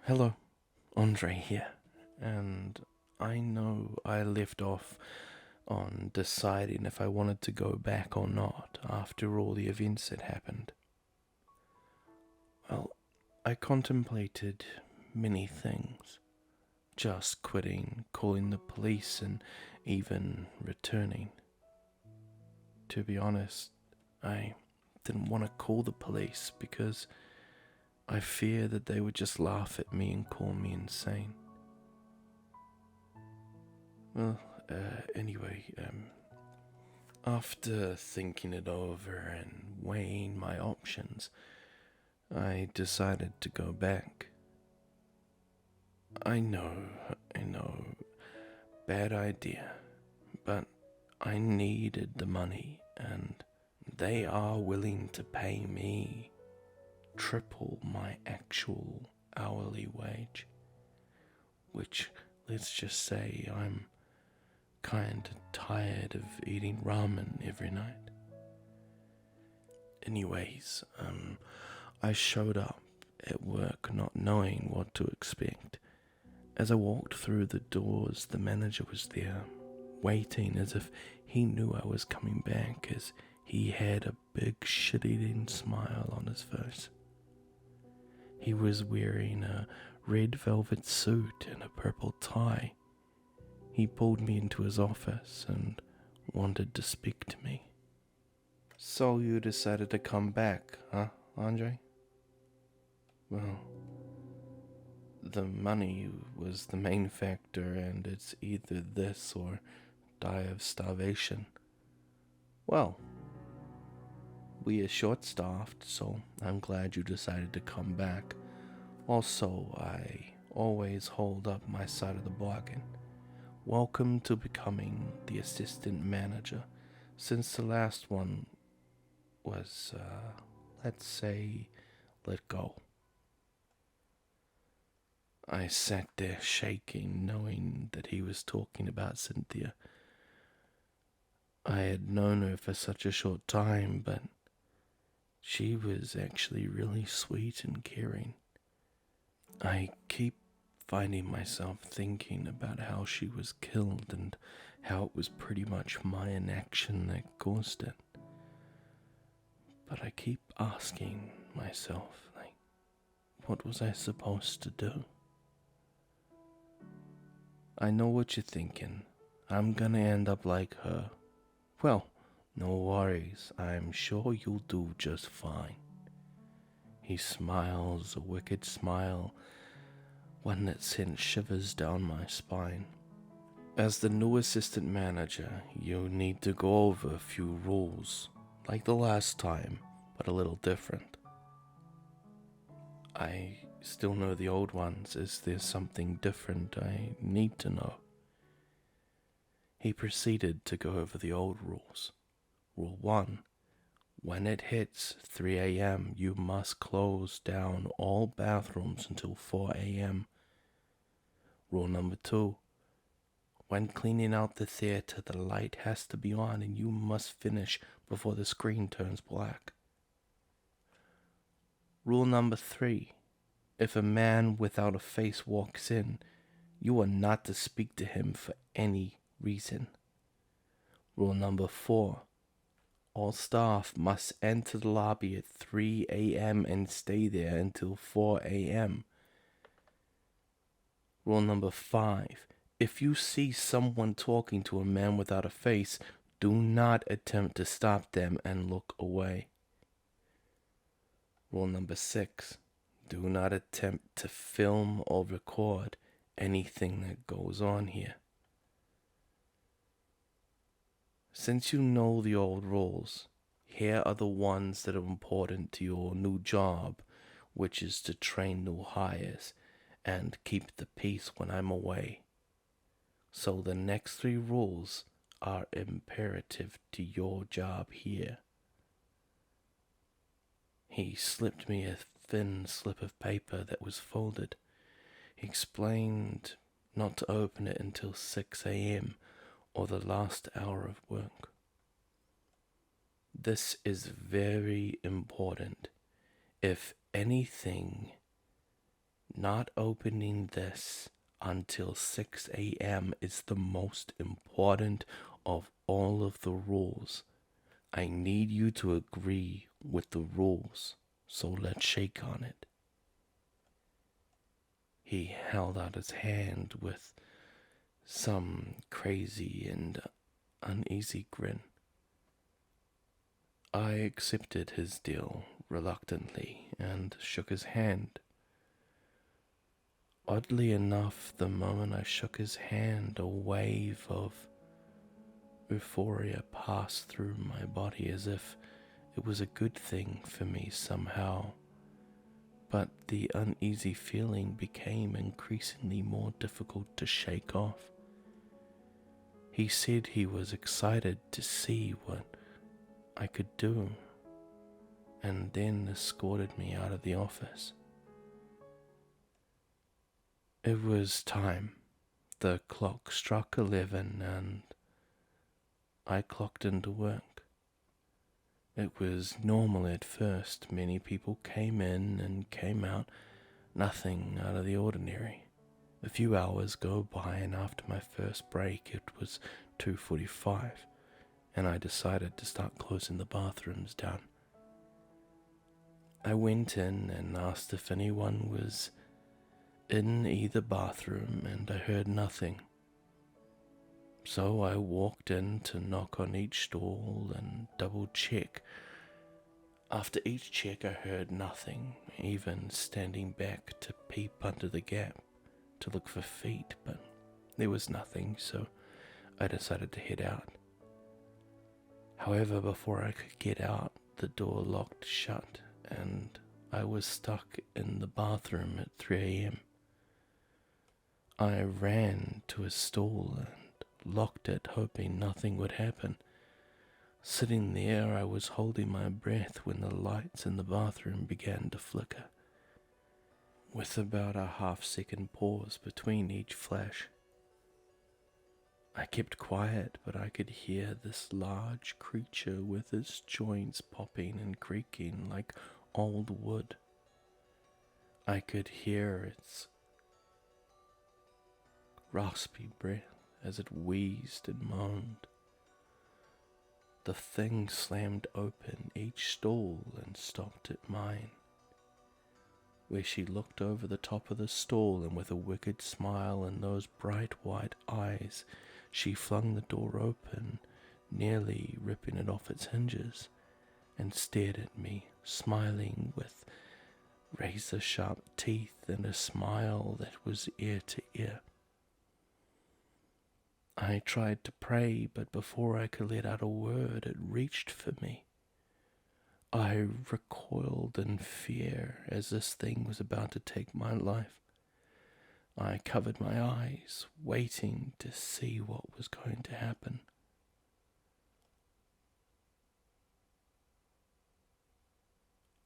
Hello, Andre here, and I know I left off on deciding if I wanted to go back or not after all the events that happened. Well, I contemplated many things, just quitting, calling the police, and even returning. To be honest, I didn't want to call the police because I fear that they would just laugh at me and call me insane. Well, anyway, after thinking it over and weighing my options, I decided to go back. I know, bad idea, but I needed the money, and they are willing to pay me triple my actual hourly wage, which, let's just say, I'm kinda tired of eating ramen every night. Anyways, I showed up at work not knowing what to expect. As I walked through the doors, the manager was there, waiting as if he knew I was coming back, as he had a big shit-eating smile on his face. He was wearing a red velvet suit and a purple tie. He pulled me into his office and wanted to speak to me. So you decided to come back, huh, Andre? Well, the money was the main factor, and it's either this or die of starvation. Well, we are short-staffed, so I'm glad you decided to come back. Also, I always hold up my side of the bargain. Welcome to becoming the assistant manager, since the last one was, let's say, let go. I sat there shaking, knowing that he was talking about Cynthia. I had known her for such a short time, but she was actually really sweet and caring. I keep finding myself thinking about how she was killed and how it was pretty much my inaction that caused it. But I keep asking myself, what was I supposed to do? I know what you're thinking. I'm gonna end up like her. Well, no worries. I'm sure you'll do just fine. He smiles, a wicked smile, one that sent shivers down my spine. As the new assistant manager, you need to go over a few rules, like the last time, but a little different. I still know the old ones. Is there something different I need to know? He proceeded to go over the old rules. Rule 1. When it hits 3 a.m., you must close down all bathrooms until 4 a.m. Rule number 2. When cleaning out the theater, the light has to be on and you must finish before the screen turns black. Rule number 3. If a man without a face walks in, you are not to speak to him for any reason. Rule number 4. All staff must enter the lobby at 3 a.m. and stay there until 4 a.m. Rule number 5. If you see someone talking to a man without a face, do not attempt to stop them and look away. Rule number 6. Do not attempt to film or record anything that goes on here. Since you know the old rules, here are the ones that are important to your new job, which is to train new hires and keep the peace when I'm away. So the next 3 rules are imperative to your job here. He slipped me a thin slip of paper that was folded. He explained not to open it until 6 a.m. or the last hour of work. This is very important. If anything Not opening this until 6 a.m. is the most important of all of the rules. I need you to agree with the rules, so let's shake on it. He held out his hand with some crazy and uneasy grin. I accepted his deal reluctantly and shook his hand. Oddly enough, the moment I shook his hand, a wave of euphoria passed through my body as if it was a good thing for me somehow. But the uneasy feeling became increasingly more difficult to shake off. He said he was excited to see what I could do, and then escorted me out of the office. It was time. The clock struck 11 and I clocked into work. It was normal at first. Many people came in and came out, nothing out of the ordinary. A few hours go by, and after my first break it was 2:45, and I decided to start closing the bathrooms down. I went in and asked if anyone was in either bathroom, and I heard nothing. So I walked in to knock on each stall and double check. After each check I heard nothing, even standing back to peep under the gap to look for feet, but there was nothing, so I decided to head out. However, before I could get out, the door locked shut and I was stuck in the bathroom at 3 a.m. I ran to a stall and locked it, hoping nothing would happen. Sitting there, I was holding my breath when the lights in the bathroom began to flicker, with about a half-second pause between each flash. I kept quiet, but I could hear this large creature with its joints popping and creaking like old wood. I could hear its raspy breath as it wheezed and moaned. The thing slammed open each stall and stopped at mine, where she looked over the top of the stall, and with a wicked smile and those bright white eyes, she flung the door open, nearly ripping it off its hinges, and stared at me, smiling with razor-sharp teeth and a smile that was ear to ear. I tried to pray, but before I could let out a word, it reached for me. I recoiled in fear as this thing was about to take my life. I covered my eyes, waiting to see what was going to happen.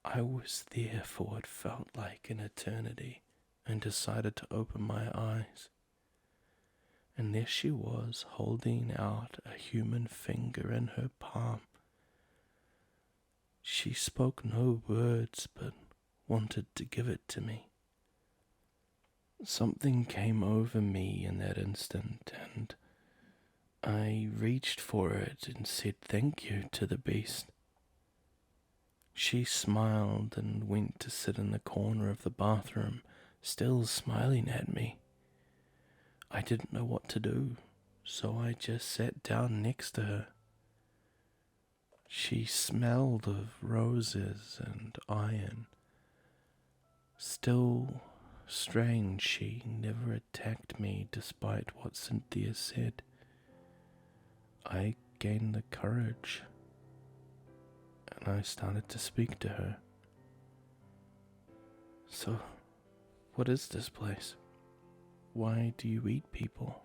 I was there for what felt like an eternity and decided to open my eyes. And there she was, holding out a human finger in her palm. She spoke no words, but wanted to give it to me. Something came over me in that instant, and I reached for it and said thank you to the beast. She smiled and went to sit in the corner of the bathroom, still smiling at me. I didn't know what to do, so I just sat down next to her. She smelled of roses and iron. Still strange, she never attacked me despite what Cynthia said. I gained the courage, and I started to speak to her. So, what is this place? Why do you eat people?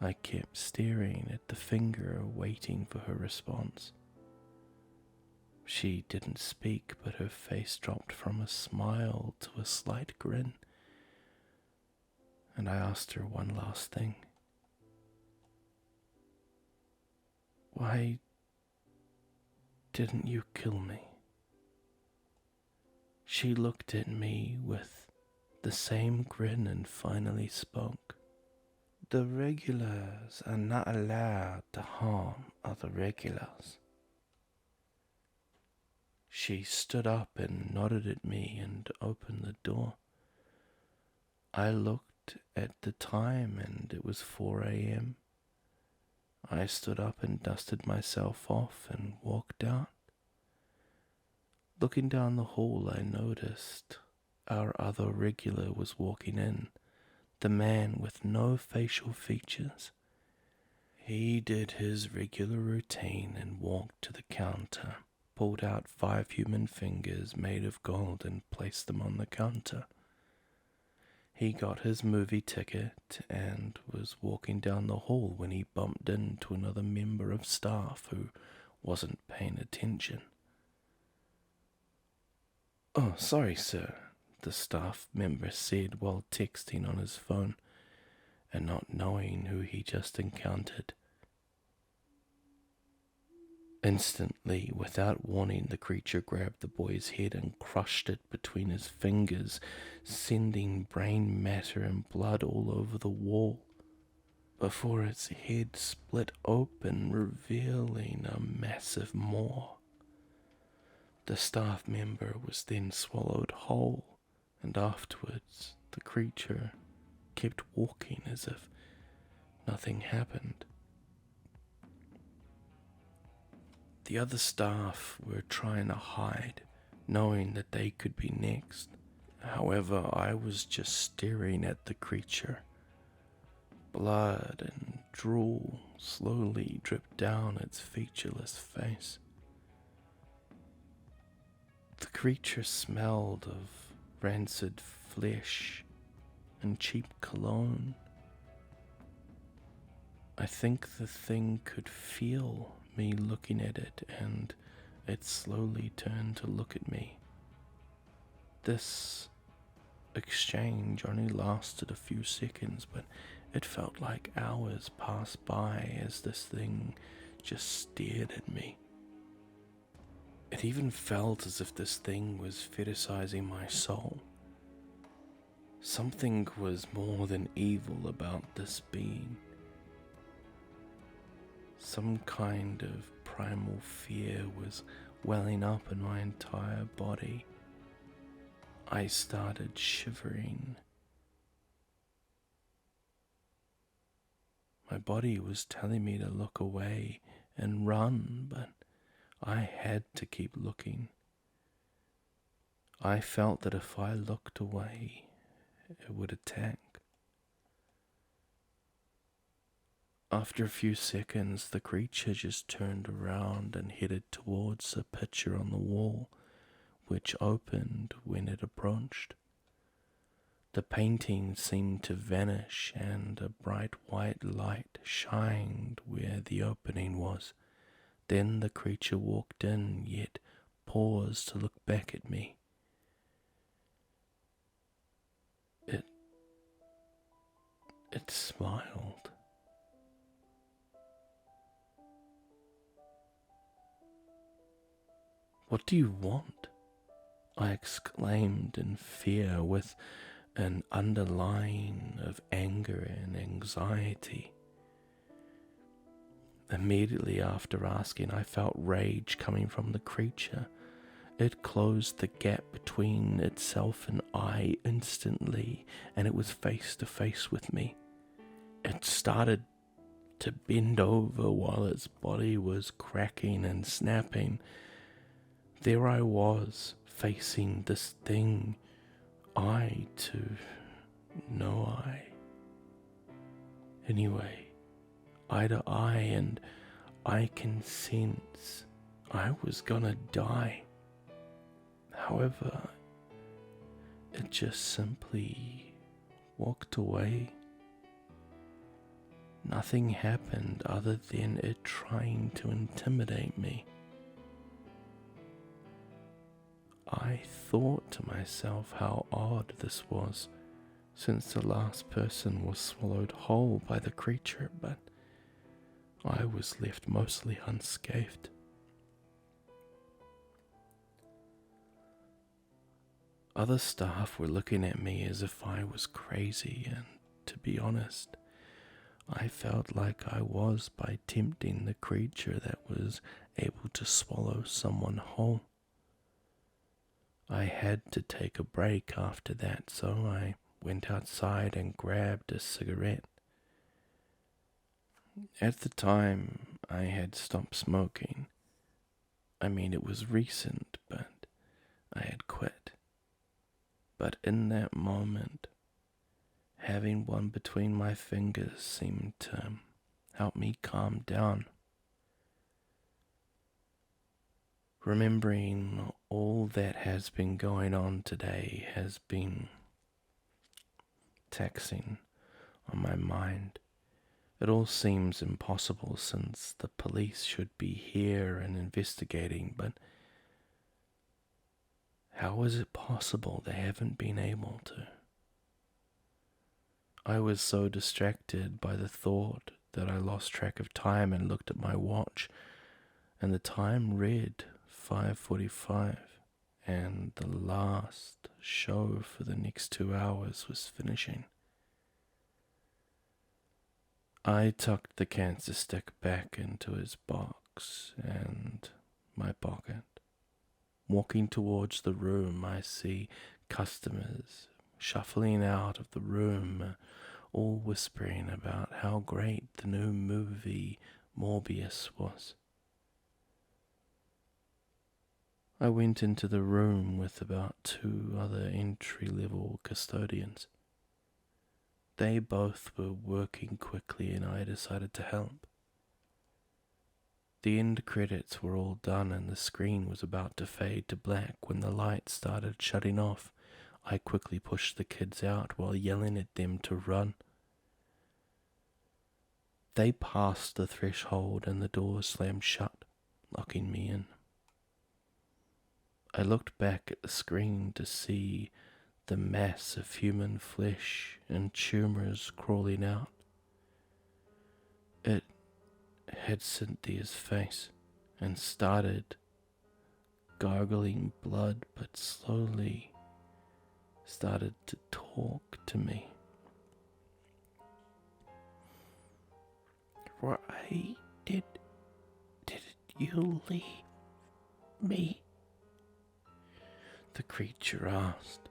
I kept staring at the finger, waiting for her response. She didn't speak, but her face dropped from a smile to a slight grin, and I asked her one last thing. Why didn't you kill me? She looked at me with the same grin, and finally spoke. The regulars are not allowed to harm other regulars. She stood up and nodded at me and opened the door. I looked at the time and it was 4 a.m. I stood up and dusted myself off and walked out. Looking down the hall, I noticed our other regular was walking in, the man with no facial features. He did his regular routine and walked to the counter, pulled out 5 human fingers made of gold and placed them on the counter. He got his movie ticket and was walking down the hall when he bumped into another member of staff who wasn't paying attention. "Oh, sorry, sir," the staff member said while texting on his phone and not knowing who he just encountered. Instantly, without warning, the creature grabbed the boy's head and crushed it between his fingers, sending brain matter and blood all over the wall, before its head split open, revealing a massive maw. The staff member was then swallowed whole, and afterwards the creature kept walking as if nothing happened. The other staff were trying to hide, knowing that they could be next. However, I was just staring at the creature. Blood and drool slowly dripped down its featureless face. The creature smelled of rancid flesh and cheap cologne. I think the thing could feel me looking at it, and it slowly turned to look at me. This exchange only lasted a few seconds, but it felt like hours passed by as this thing just stared at me. It even felt as if this thing was fetishizing my soul. Something was more than evil about this being. Some kind of primal fear was welling up in my entire body. I started shivering. My body was telling me to look away and run, but I had to keep looking. I felt that if I looked away, it would attack. After a few seconds, the creature just turned around and headed towards a picture on the wall, which opened when it approached. The painting seemed to vanish, and a bright white light shined where the opening was. Then the creature walked in, yet paused to look back at me. It smiled. "What do you want?" I exclaimed in fear, with an underlying of anger and anxiety. Immediately after asking, I felt rage coming from the creature. It closed the gap between itself and I instantly, and it was face to face with me. It started to bend over while its body was cracking and snapping. There I was, facing this thing, eye to no eye. Anyway, eye to eye, and I can sense I was gonna die. However, it just simply walked away. Nothing happened other than it trying to intimidate me. I thought to myself how odd this was, since the last person was swallowed whole by the creature, but I was left mostly unscathed. Other staff were looking at me as if I was crazy, and to be honest, I felt like I was by tempting the creature that was able to swallow someone whole. I had to take a break after that, so I went outside and grabbed a cigarette. At the time, I had stopped smoking. I mean, it was recent, but I had quit. But in that moment, having one between my fingers seemed to help me calm down. Remembering all that has been going on today has been taxing on my mind. It all seems impossible since the police should be here and investigating, but how is it possible they haven't been able to? I was so distracted by the thought that I lost track of time and looked at my watch, and the time read 5:45, and the last show for the next 2 hours was finishing. I tucked the cancer stick back into its box and my pocket. Walking towards the room, I see customers shuffling out of the room, all whispering about how great the new movie Morbius was. I went into the room with about 2 other entry-level custodians. They both were working quickly and I decided to help. The end credits were all done and the screen was about to fade to black when the lights started shutting off. I quickly pushed the kids out while yelling at them to run. They passed the threshold and the door slammed shut, locking me in. I looked back at the screen to see the mass of human flesh and tumors crawling out. It had Cynthia's face and started gargling blood, but slowly started to talk to me. Why did you leave me? The creature asked.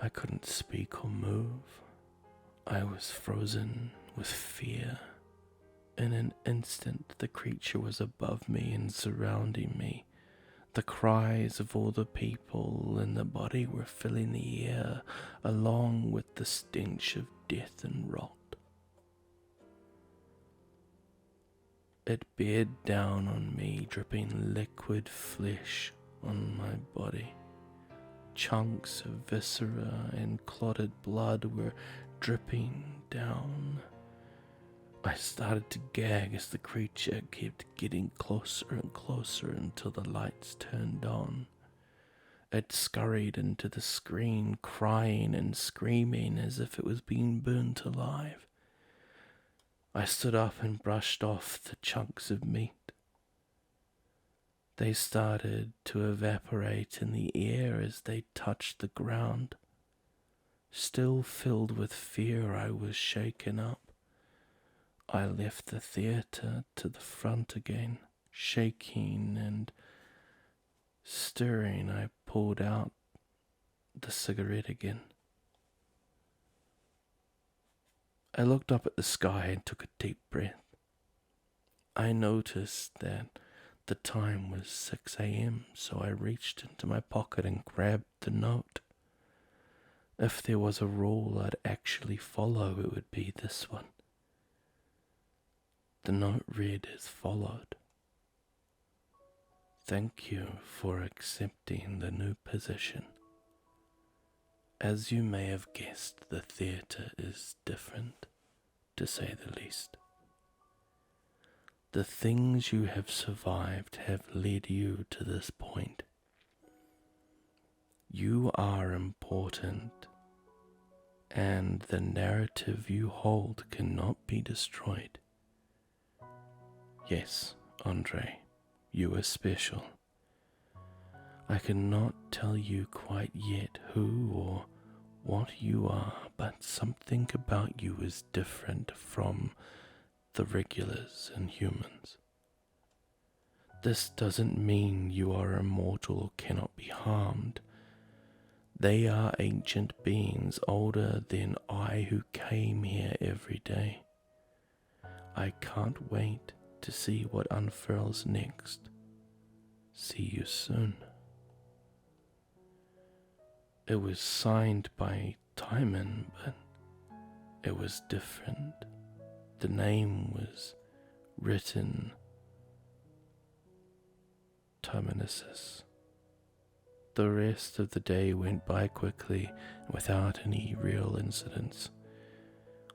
I couldn't speak or move. I was frozen with fear. In an instant, the creature was above me and surrounding me. The cries of all the people in the body were filling the air, along with the stench of death and rot. It bared down on me, dripping liquid flesh on my body. Chunks of viscera and clotted blood were dripping down. I started to gag as the creature kept getting closer and closer until the lights turned on. It scurried into the screen, crying and screaming as if it was being burnt alive. I stood up and brushed off the chunks of meat. They started to evaporate in the air as they touched the ground. Still filled with fear, I was shaken up. I left the theater to the front again, shaking and stirring. I pulled out the cigarette again. I looked up at the sky and took a deep breath. I noticed that the time was 6 a.m., so I reached into my pocket and grabbed the note. If there was a rule I'd actually follow, it would be this one. The note read as followed. Thank you for accepting the new position. As you may have guessed, the theatre is different, to say the least. The things you have survived have led you to this point. You are important, and the narrative you hold cannot be destroyed. Yes, Andre, you are special. I cannot tell you quite yet who or what you are, but something about you is different from the regulars and humans. This doesn't mean you are immortal or cannot be harmed. They are ancient beings older than I who came here every day. I can't wait to see what unfurls next. See you soon. It was signed by Timon, but it was different. The name was written Terminuses. The rest of the day went by quickly without any real incidents.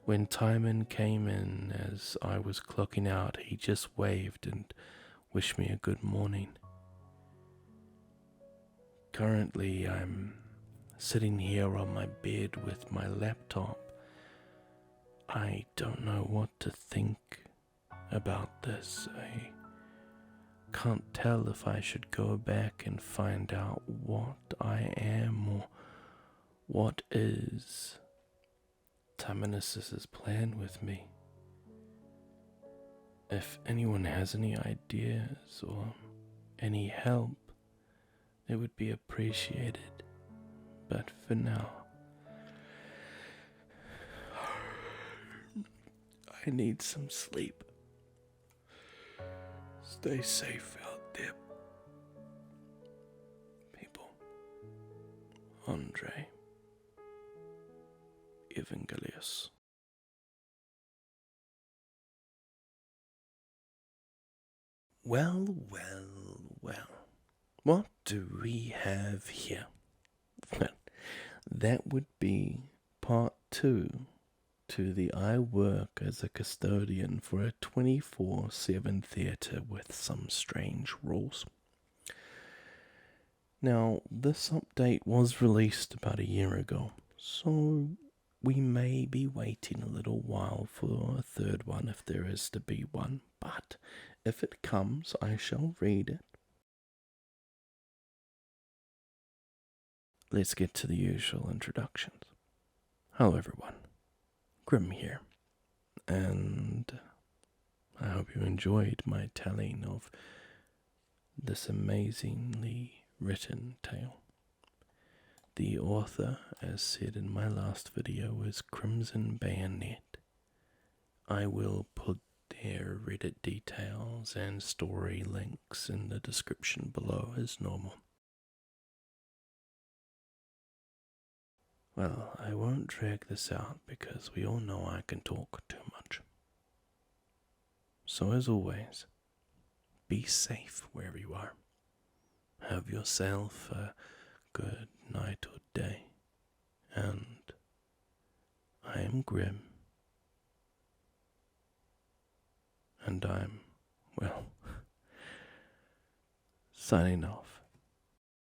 When Timon came in as I was clocking out, he just waved and wished me a good morning. Currently, I'm sitting here on my bed with my laptop. I don't know what to think about this. I can't tell if I should go back and find out what I am or what is Terminus's plan with me. If anyone has any ideas or any help, it would be appreciated. But for now, I need some sleep. Stay safe out there, people. Andre Evangelius. Well. What do we have here? Well, that would be part 2 to the I work as a custodian for a 24/7 theatre with some strange rules. Now, this update was released about a year ago, so we may be waiting a little while for a third one if there is to be one, but if it comes, I shall read it. Let's get to the usual introductions. Hello everyone, Grim here, and I hope you enjoyed my telling of this amazingly written tale. The author, as said in my last video, is CrimsonBayonet. I will put their Reddit details and story links in the description below as normal. Well, I won't drag this out because we all know I can talk too much. So as always, be safe wherever you are. Have yourself a good night or day. And I am Grim. And I'm, well, signing off.